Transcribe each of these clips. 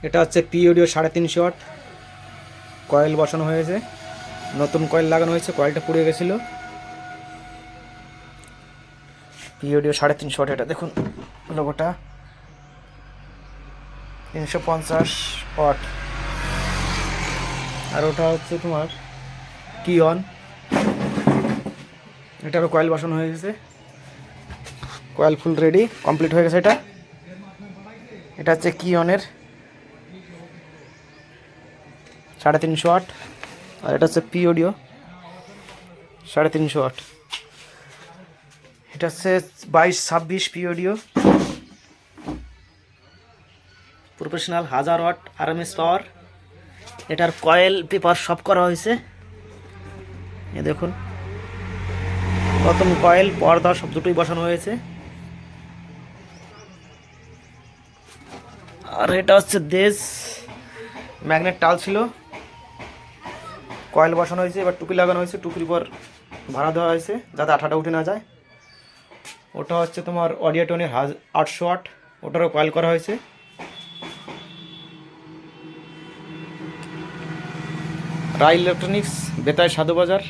এটা হচ্ছে পিওডিও 350 watt coil বসানো হয়েছে, নতুন কয়েল লাগানো হয়েছে, কয়েলটা পুড়ে গেছিলো। পিওডিও 350 ওয়াট, এটা দেখুন লোগোটা 350 ওয়াট। আর ওটা হচ্ছে তোমার কিয়ন, এটারও কয়েল বসানো হয়ে গেছে, কয়েল ফুল রেডি কমপ্লিট হয়ে গেছে। এটা হচ্ছে কিয়নের 350 ওয়াট, আর এটা হচ্ছে পিওডিও 350 ওয়াট। এটা হচ্ছে 2226 পিওডিও প্রফেশনাল 1000 ওয়াট আরএমএস পাওয়ার। এটার কয়েল পেপার সব করা হয়েছে, এ দেখুন নতুন কয়েল পর্দা সব দুটোই বসানো হয়েছে। আর এটা হচ্ছে দেশ ম্যাগনেট টাল ছিল, কয়েল বসানো হয়েছে, এবার টুপি লাগানো হয়েছে, টুপির উপর ভাড়া দেওয়া হয়েছে যাতে আঠাটা উঠে না যায়। ওটা হচ্ছে তোমার অডিওটনের 800 ওয়াট, ওটারও কয়েল করা হয়েছে। রায় ইলেকট্রনিক্স, বেতায় সাধুবাজার।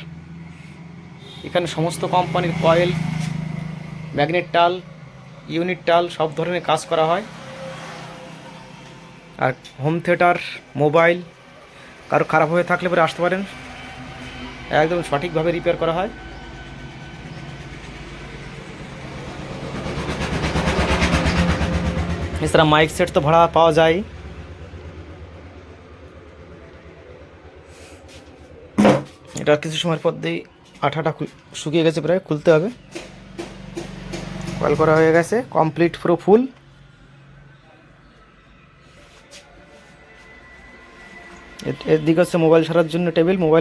এখানে সমস্ত কোম্পানির কয়েল, ম্যাগনেট টাল, ইউনিট টাল সব ধরনের কাজ করা হয়। আর হোম থিয়েটার, মোবাইল কারো খারাপ হয়ে থাকলে পরে আসতে পারেন, একদম সঠিকভাবে রিপেয়ার করা হয়। এছাড়া মাইক সেট তো ভাড়া পাওয়া যায়। এটা কিছু সময়ের পর দিয়ে আঠাটা শুকিয়ে গেছে, প্রায় খুলতে হবে। কয়েল করা হয়ে গেছে কমপ্লিট পুরো ফুল। এর দিকে হচ্ছে মোবাইল সারার জন্য টেবিল, মোবাইল